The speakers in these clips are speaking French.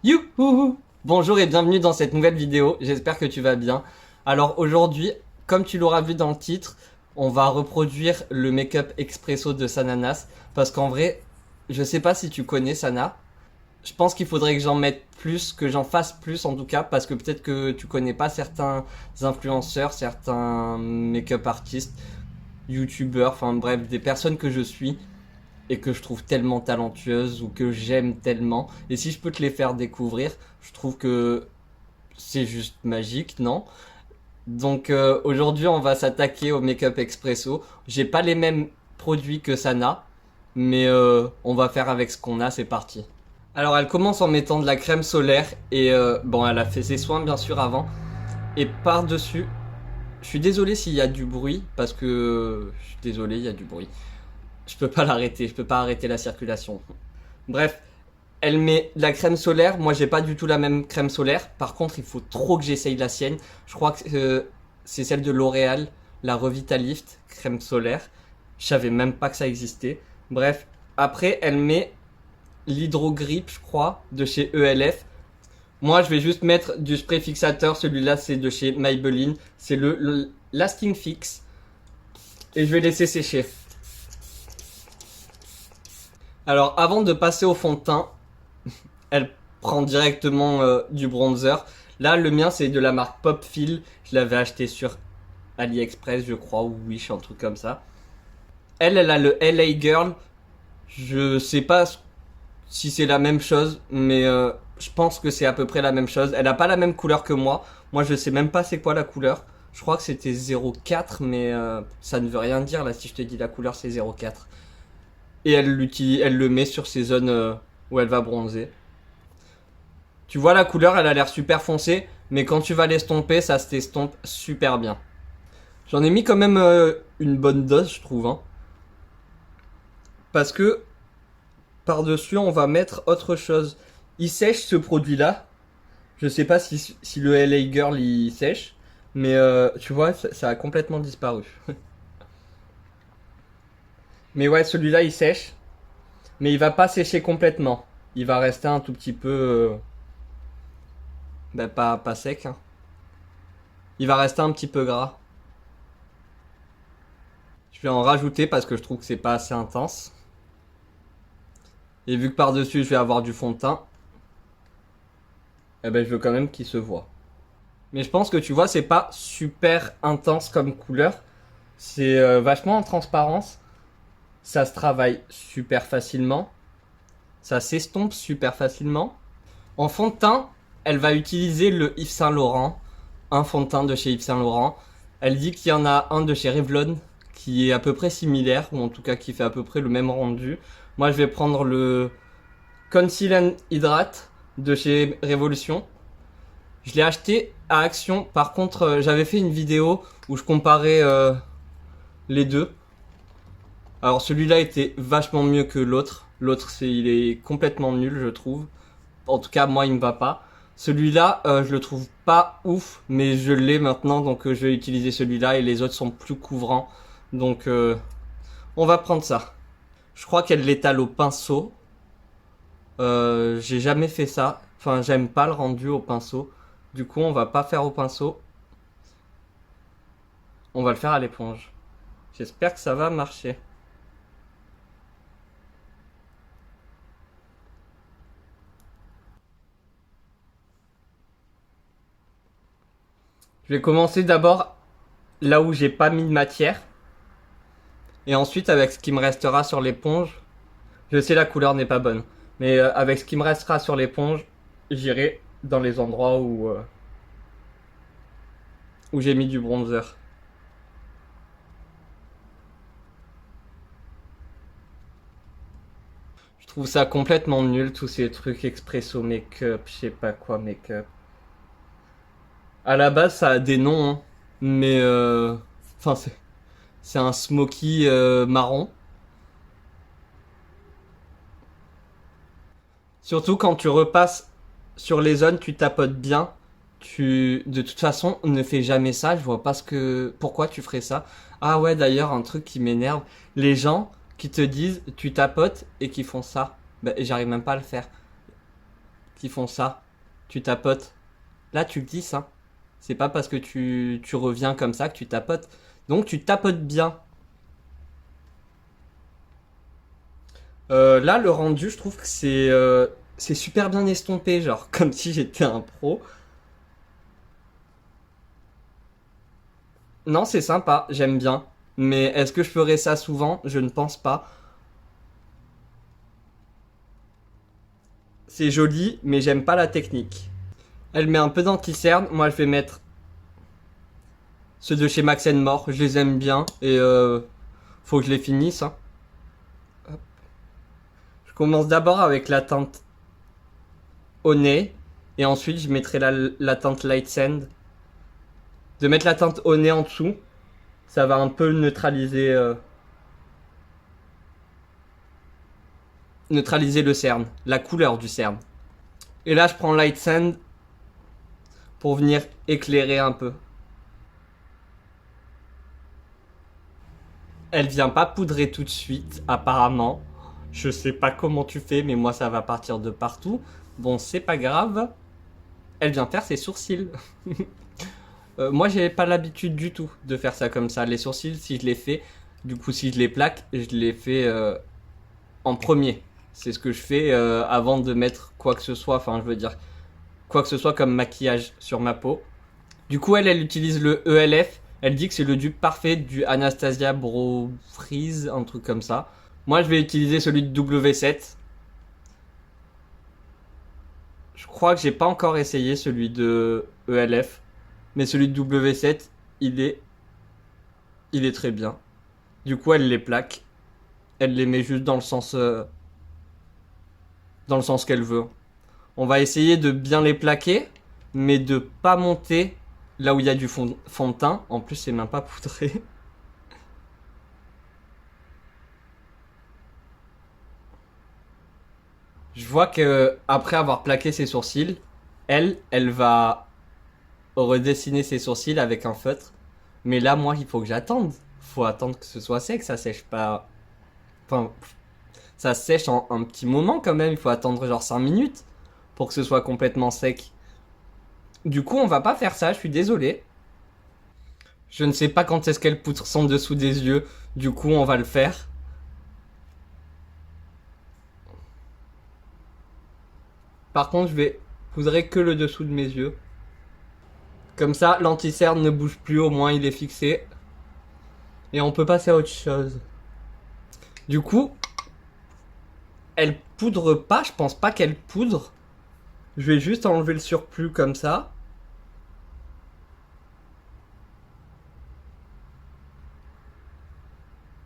Youhou! Bonjour et bienvenue dans cette nouvelle vidéo, j'espère que tu vas bien. Alors aujourd'hui, comme tu l'auras vu dans le titre, on va reproduire le make-up expresso de Sananas. Parce qu'en vrai, je sais pas si tu connais Sana. Je pense qu'il faudrait que j'en mette plus, que j'en fasse plus en tout cas. Parce que peut-être que tu connais pas certains influenceurs, certains make-up artistes, youtubeurs, enfin bref, des personnes que je suis et que je trouve tellement talentueuses ou que j'aime tellement. Et si je peux te les faire découvrir, je trouve que c'est juste magique, non? Donc aujourd'hui, on va s'attaquer au make-up expresso. J'ai pas les mêmes produits que Sana, mais on va faire avec ce qu'on a, c'est parti. Alors elle commence en mettant de la crème solaire et bon, elle a fait ses soins bien sûr avant. Et par-dessus, je suis désolé s'il y a du bruit parce que je suis désolé, il y a du bruit. Je peux pas l'arrêter, je peux pas arrêter la circulation. Bref, elle met de la crème solaire. Moi, j'ai pas du tout la même crème solaire. Par contre, il faut trop que j'essaye la sienne. Je crois que c'est celle de L'Oréal, la Revitalift crème solaire. Je savais même pas que ça existait. Bref, après, elle met l'Hydro-Grip, je crois, de chez ELF. Moi, je vais juste mettre du spray fixateur. Celui-là, c'est de chez Maybelline. C'est le Lasting Fix. Et je vais laisser sécher. Alors, avant de passer au fond de teint, elle prend directement du bronzer. Là, le mien, c'est de la marque Popfil. Je l'avais acheté sur AliExpress, je crois, ou Wish, un truc comme ça. Elle a le LA Girl. Je sais pas si c'est la même chose, mais je pense que c'est à peu près la même chose. Elle a pas la même couleur que moi. Moi, je sais même pas c'est quoi la couleur. Je crois que c'était 04, mais ça ne veut rien dire là si je te dis la couleur c'est 04. Et elle le met sur ses zones où elle va bronzer. Tu vois la couleur, elle a l'air super foncée, mais quand tu vas l'estomper, ça se t'estompe super bien. J'en ai mis quand même une bonne dose, je trouve. Hein. Parce que par-dessus, on va mettre autre chose. Il sèche ce produit-là. Je sais pas si le LA Girl il sèche, mais tu vois, ça a complètement disparu. Mais ouais, celui-là il sèche, mais il va pas sécher complètement. Il va rester un tout petit peu, pas sec. Hein. Il va rester un petit peu gras. Je vais en rajouter parce que je trouve que c'est pas assez intense. Et vu que par-dessus je vais avoir du fond de teint, eh ben je veux quand même qu'il se voit. Mais je pense que tu vois, c'est pas super intense comme couleur. C'est vachement en transparence. Ça se travaille super facilement. Ça s'estompe super facilement. En fond de teint, elle va utiliser le Yves Saint Laurent. Un fond de teint de chez Yves Saint Laurent. Elle dit qu'il y en a un de chez Revlon qui est à peu près similaire, ou en tout cas qui fait à peu près le même rendu. Moi, je vais prendre le Conceal and Hydrate de chez Révolution. Je l'ai acheté à Action. Par contre, j'avais fait une vidéo où je comparais les deux. Alors celui-là était vachement mieux que l'autre. L'autre, il est complètement nul, je trouve. En tout cas, moi, il me va pas. Celui-là, je le trouve pas ouf, mais je l'ai maintenant, donc je vais utiliser celui-là et les autres sont plus couvrants. Donc, on va prendre ça. Je crois qu'elle l'étale au pinceau. J'ai jamais fait ça. Enfin, j'aime pas le rendu au pinceau. Du coup, on va pas faire au pinceau. On va le faire à l'éponge. J'espère que ça va marcher. Je vais commencer d'abord là où j'ai pas mis de matière. Et ensuite, avec ce qui me restera sur l'éponge, je sais la couleur n'est pas bonne. Mais avec ce qui me restera sur l'éponge, j'irai dans les endroits où j'ai mis du bronzer. Je trouve ça complètement nul, tous ces trucs expresso make-up, je sais pas quoi make-up. À la base, ça a des noms, hein, mais enfin, c'est un smoky marron. Surtout quand tu repasses sur les zones, tu tapotes bien. De toute façon, ne fais jamais ça. Je vois pas pourquoi tu ferais ça. Ah ouais, d'ailleurs, un truc qui m'énerve. Les gens qui te disent tu tapotes et qui font ça. Ben, j'arrive même pas à le faire. qui font ça. Tu tapotes. Là, tu glisses, hein. C'est pas parce que tu reviens comme ça que tu tapotes. Donc, tu tapotes bien. Là, le rendu, je trouve que c'est super bien estompé, genre, comme si j'étais un pro. Non, c'est sympa, j'aime bien. Mais est-ce que je ferais ça souvent? Je ne pense pas. C'est joli, mais j'aime pas la technique. Elle met un peu d'anti-cerne. Moi, je vais mettre ceux de chez Max More. Je les aime bien. Et faut que je les finisse, hein. Hop. Je commence d'abord avec la teinte au nez. Et ensuite, je mettrai la teinte Light Sand. De mettre la teinte au nez en dessous, ça va un peu neutraliser le cerne, la couleur du cerne. Et là, je prends Light Sand pour venir éclairer un peu. Elle vient pas poudrer tout de suite, apparemment. Je sais pas comment tu fais, mais moi ça va partir de partout. Bon, c'est pas grave. Elle vient faire ses sourcils. Moi, j'ai pas l'habitude du tout de faire ça comme ça. Les sourcils, si je les fais, du coup, si je les plaque, je les fais en premier. C'est ce que je fais avant de mettre quoi que ce soit. Enfin, je veux dire, quoi que ce soit comme maquillage sur ma peau. Du coup, elle utilise le ELF. Elle dit que c'est le dupe parfait du Anastasia Brow Freeze, un truc comme ça. Moi, je vais utiliser celui de W7. Je crois que j'ai pas encore essayé celui de ELF. Mais celui de W7, il est très bien. Du coup, elle les plaque. Elle les met juste dans le sens qu'elle veut. On va essayer de bien les plaquer, mais de pas monter là où il y a du fond de teint. En plus, c'est même pas poudré. Je vois que après avoir plaqué ses sourcils, elle va redessiner ses sourcils avec un feutre. Mais là, moi, il faut que j'attende. Faut attendre que ce soit sec, ça sèche pas. Enfin, ça sèche en un petit moment quand même. Il faut attendre genre 5 minutes pour que ce soit complètement sec. Du coup, on va pas faire ça, je suis désolé. Je ne sais pas quand est-ce qu'elle poutre son dessous des yeux. Du coup, on va le faire. Par contre, je vais poudrer que le dessous de mes yeux. Comme ça, l'anti-cerne ne bouge plus, au moins il est fixé. Et on peut passer à autre chose. Du coup, elle poudre pas, je pense pas qu'elle poudre. Je vais juste enlever le surplus comme ça.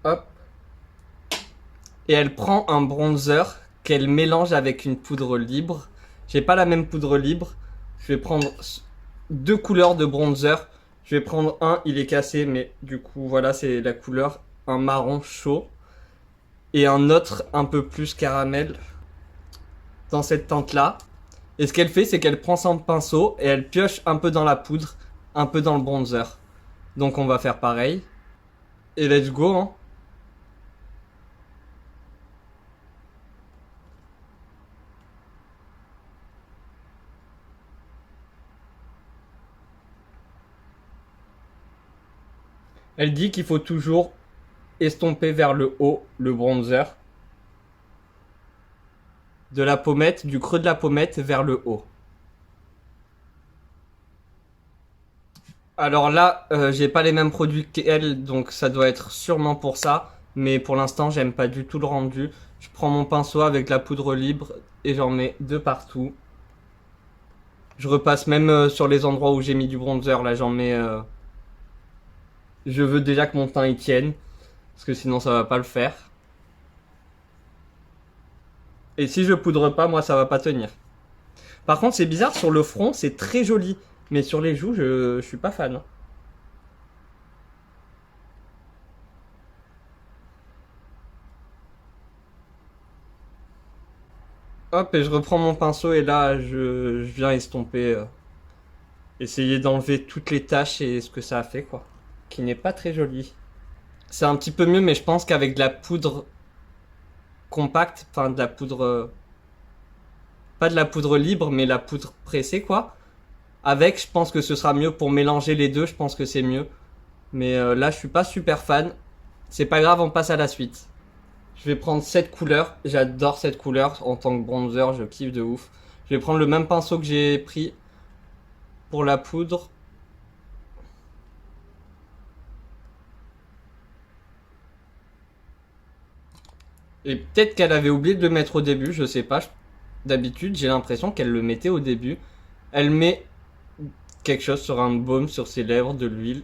Hop. Et elle prend un bronzer qu'elle mélange avec une poudre libre. J'ai pas la même poudre libre. Je vais prendre deux couleurs de bronzer. Je vais prendre un, il est cassé, mais du coup, voilà, c'est la couleur, un marron chaud. Et un autre un peu plus caramel dans cette teinte-là. Et ce qu'elle fait, c'est qu'elle prend son pinceau et elle pioche un peu dans la poudre, un peu dans le bronzer. Donc on va faire pareil. Et let's go, hein. Elle dit qu'il faut toujours estomper vers le haut le bronzer. De la pommette, du creux de la pommette vers le haut. Alors là, j'ai pas les mêmes produits qu'elle, donc ça doit être sûrement pour ça. Mais pour l'instant, j'aime pas du tout le rendu. Je prends mon pinceau avec la poudre libre et j'en mets de partout. Je repasse même sur les endroits où j'ai mis du bronzer. Là, j'en mets. Je veux déjà que mon teint y tienne, parce que sinon ça va pas le faire. Et si je poudre pas, moi ça va pas tenir. Par contre, c'est bizarre, sur le front, c'est très joli. Mais sur les joues, je suis pas fan. Hop, et je reprends mon pinceau et là, je viens estomper. Essayer d'enlever toutes les taches et ce que ça a fait, quoi. Qui n'est pas très joli. C'est un petit peu mieux, mais je pense qu'avec de la poudre compacte, enfin de la poudre pas de la poudre libre, mais la poudre pressée, quoi. Avec, je pense que ce sera mieux pour mélanger les deux, je pense que c'est mieux. Mais là, je suis pas super fan. C'est pas grave, on passe à la suite. Je vais prendre cette couleur. J'adore cette couleur. En tant que bronzer, je kiffe de ouf. Je vais prendre le même pinceau que j'ai pris pour la poudre. Et peut-être qu'elle avait oublié de le mettre au début, je sais pas. D'habitude, j'ai l'impression qu'elle le mettait au début. Elle met quelque chose sur un baume sur ses lèvres, de l'huile.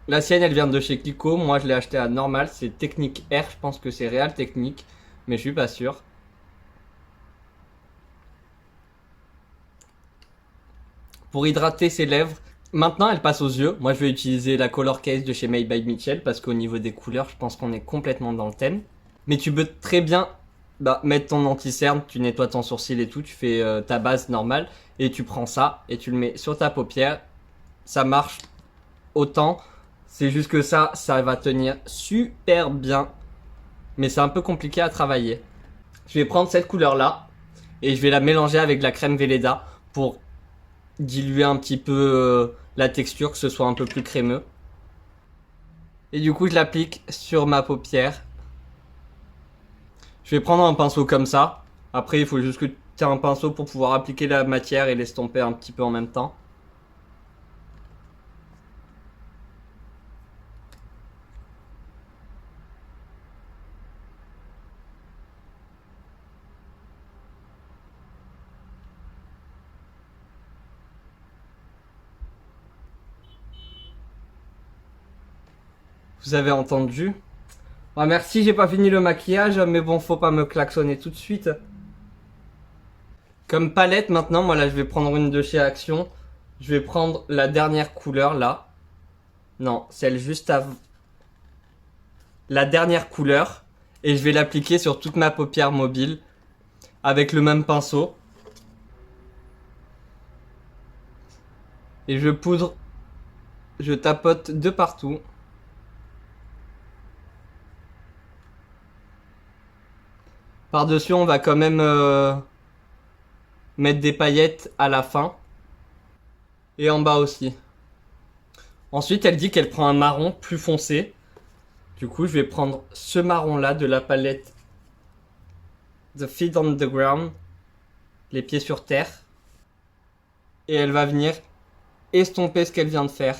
La sienne, elle vient de chez Kiko. Moi, je l'ai acheté à normal. C'est Technique R. Je pense que c'est Real Technique. Mais je suis pas sûr. Pour hydrater ses lèvres. Maintenant, elle passe aux yeux. Moi, je vais utiliser la Color Case de chez Made by Mitchell. Parce qu'au niveau des couleurs, je pense qu'on est complètement dans le thème. Mais tu peux très bien mettre ton anti-cerne. Tu nettoies ton sourcil et tout. Tu fais ta base normale. Et tu prends ça. Et tu le mets sur ta paupière. Ça marche autant. C'est juste que ça va tenir super bien. Mais c'est un peu compliqué à travailler. Je vais prendre cette couleur-là. Et je vais la mélanger avec la crème Velleda. Pour diluer un petit peu la texture. Que ce soit un peu plus crémeux. Et du coup, je l'applique sur ma paupière. Je vais prendre un pinceau comme ça. Après, il faut juste que tu aies un pinceau pour pouvoir appliquer la matière et l'estomper un petit peu en même temps. Vous avez entendu? Ah merci, j'ai pas fini le maquillage, mais bon, faut pas me klaxonner tout de suite. Comme palette maintenant, moi là je vais prendre une de chez Action. Je vais prendre la dernière couleur là. Non, celle juste avant. La dernière couleur. Et je vais l'appliquer sur toute ma paupière mobile. Avec le même pinceau. Et je poudre. Je tapote de partout. Par-dessus, on va quand même mettre des paillettes à la fin. Et en bas aussi. Ensuite, elle dit qu'elle prend un marron plus foncé. Du coup, je vais prendre ce marron-là de la palette The Feet on the Ground. Les pieds sur terre. Et elle va venir estomper ce qu'elle vient de faire.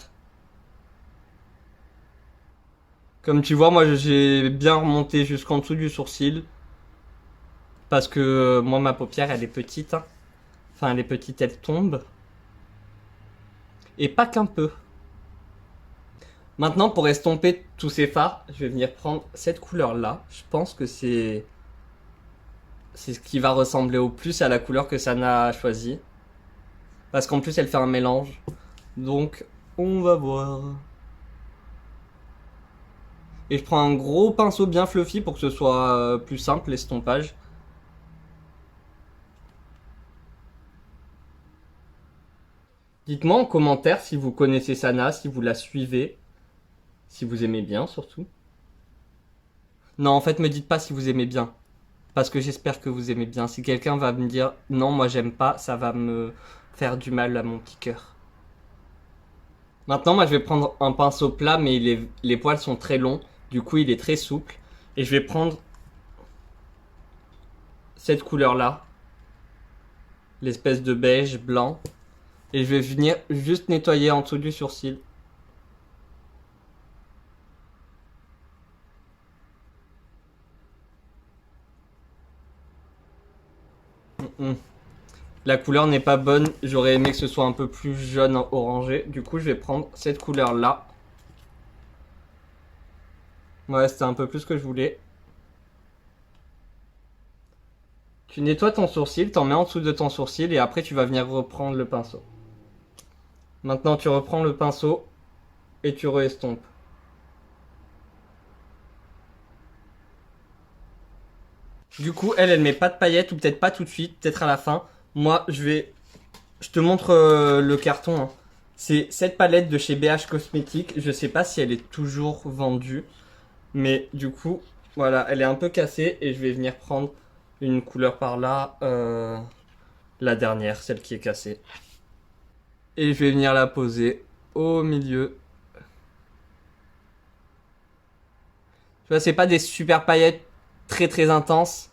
Comme tu vois, moi j'ai bien remonté jusqu'en dessous du sourcil. Parce que moi ma paupière elle est petite. Hein. Enfin elle est petite, elle tombe. Et pas qu'un peu. Maintenant pour estomper tous ces fards, je vais venir prendre cette couleur là. Je pense que c'est ce qui va ressembler au plus à la couleur que Sana a choisie. Parce qu'en plus elle fait un mélange. Donc on va voir. Et je prends un gros pinceau bien fluffy pour que ce soit plus simple l'estompage. Dites-moi en commentaire si vous connaissez Sana, si vous la suivez, si vous aimez bien surtout. Non, en fait, me dites pas si vous aimez bien, parce que j'espère que vous aimez bien. Si quelqu'un va me dire non, moi j'aime pas, ça va me faire du mal à mon petit cœur. Maintenant, moi je vais prendre un pinceau plat, mais les poils sont très longs, du coup il est très souple. Et je vais prendre cette couleur-là, l'espèce de beige blanc. Et je vais venir juste nettoyer en dessous du sourcil. La couleur n'est pas bonne. J'aurais aimé que ce soit un peu plus jaune orangé. Du coup, je vais prendre cette couleur-là. Ouais, c'était un peu plus ce que je voulais. Tu nettoies ton sourcil, t'en mets en dessous de ton sourcil et après tu vas venir reprendre le pinceau. Maintenant, tu reprends le pinceau et tu reestompes. Du coup, elle met pas de paillettes ou peut-être pas tout de suite, peut-être à la fin. Moi, je te montre le carton. Hein. C'est cette palette de chez BH Cosmetics. Je sais pas si elle est toujours vendue. Mais du coup, voilà, elle est un peu cassée et je vais venir prendre une couleur par là, la dernière, celle qui est cassée. Et je vais venir la poser au milieu. Tu vois, c'est pas des super paillettes très intenses,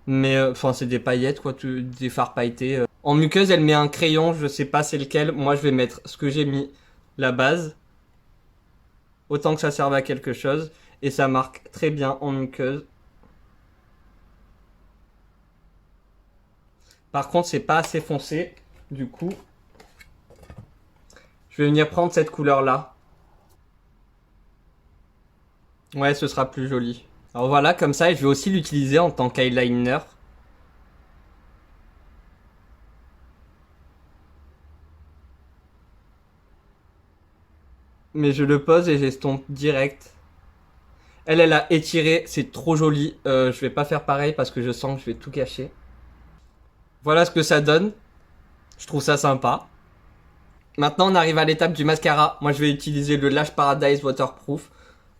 mais enfin c'est des paillettes quoi, des fards pailletés. En muqueuse, elle met un crayon, je sais pas c'est lequel. Moi, je vais mettre ce que j'ai mis, la base, autant que ça serve à quelque chose, et ça marque très bien en muqueuse. Par contre, c'est pas assez foncé, du coup, je vais venir prendre cette couleur là. Ouais, ce sera plus joli. Alors voilà, comme ça, et je vais aussi l'utiliser en tant qu'eyeliner. Mais je le pose et j'estompe direct. Elle a étiré, c'est trop joli. Je vais pas faire pareil parce que je sens que je vais tout cacher. Voilà ce que ça donne. Je trouve ça sympa. Maintenant, on arrive à l'étape du mascara. Moi, je vais utiliser le Lash Paradise Waterproof.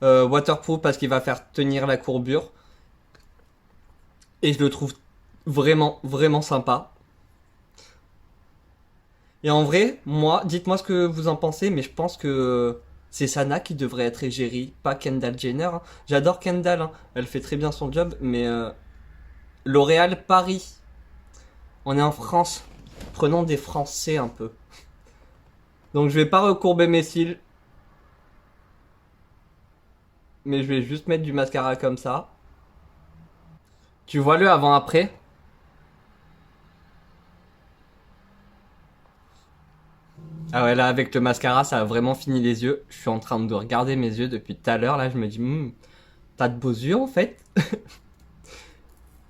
Waterproof parce qu'il va faire tenir la courbure. Et je le trouve vraiment sympa. Et en vrai, moi, dites-moi ce que vous en pensez, mais je pense que c'est Sana qui devrait être égérie, pas Kendall Jenner. Hein. J'adore Kendall, hein. Elle fait très bien son job, mais L'Oréal Paris. On est en France. Prenons des Français un peu. Donc je vais pas recourber mes cils. Mais je vais juste mettre du mascara comme ça. Tu vois le avant-après? Ah ouais, là, avec le mascara, ça a vraiment fini les yeux. Je suis en train de regarder mes yeux depuis tout à l'heure. Là, je me dis, t'as de beaux yeux en fait.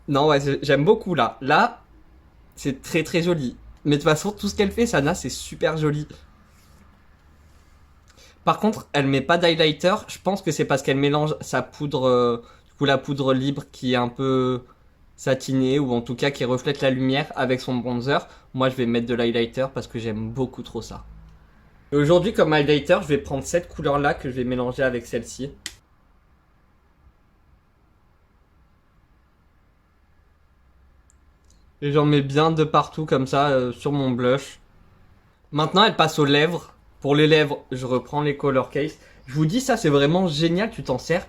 Non, ouais, j'aime beaucoup là. Là, c'est très joli. Mais de toute façon, tout ce qu'elle fait, Sana, c'est super joli. Par contre, elle met pas d'highlighter. Je pense que c'est parce qu'elle mélange sa poudre, du coup, la poudre libre qui est un peu satinée ou en tout cas qui reflète la lumière avec son bronzer. Moi, je vais mettre de l'highlighter parce que j'aime beaucoup trop ça. Et aujourd'hui, comme highlighter, je vais prendre cette couleur-là que je vais mélanger avec celle-ci. Et j'en mets bien de partout comme ça sur mon blush. Maintenant, elle passe aux lèvres. Pour les lèvres, je reprends les Color Case. Je vous dis, ça c'est vraiment génial. Tu t'en sers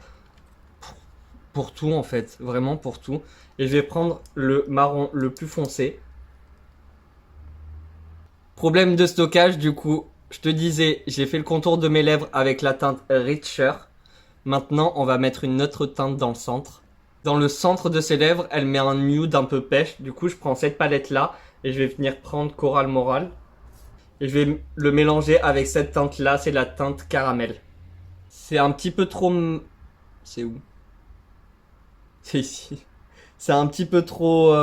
pour tout en fait. Vraiment pour tout. Et je vais prendre le marron le plus foncé. Problème de stockage, du coup, je te disais, j'ai fait le contour de mes lèvres avec la teinte Richer. Maintenant, on va mettre une autre teinte dans le centre. Dans le centre de ses lèvres, elle met un nude un peu pêche. Du coup, je prends cette palette-là et je vais venir prendre Coral Moral. Et je vais le mélanger avec cette teinte-là, c'est la teinte caramel. C'est un petit peu trop... C'est où? C'est ici. C'est un petit peu trop...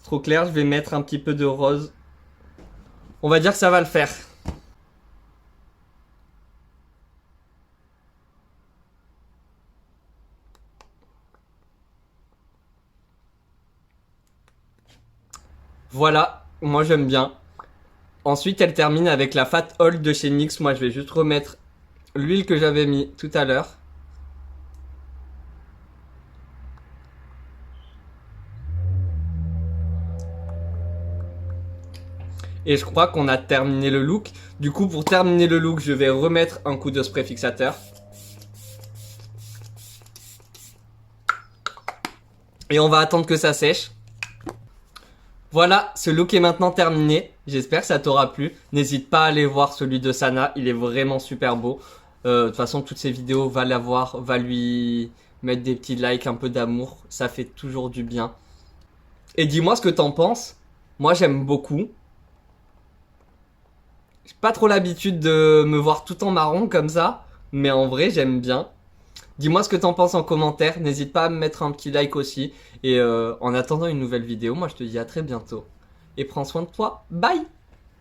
trop clair, je vais mettre un petit peu de rose. On va dire que ça va le faire. Voilà, moi j'aime bien. Ensuite, elle termine avec la Fat Hold de chez NYX. Moi, je vais juste remettre l'huile que j'avais mis tout à l'heure. Et je crois qu'on a terminé le look. Du coup, pour terminer le look, je vais remettre un coup de spray fixateur. Et on va attendre que ça sèche. Voilà, ce look est maintenant terminé. J'espère que ça t'aura plu. N'hésite pas à aller voir celui de Sana. Il est vraiment super beau. De toute façon, toutes ces vidéos, va la voir. Va lui mettre des petits likes, un peu d'amour. Ça fait toujours du bien. Et dis-moi ce que t'en penses. Moi, j'aime beaucoup. J'ai pas trop l'habitude de me voir tout en marron comme ça. Mais en vrai, j'aime bien. Dis-moi ce que t'en penses en commentaire. N'hésite pas à me mettre un petit like aussi. Et en attendant une nouvelle vidéo, moi je te dis à très bientôt. Et prends soin de toi. Bye!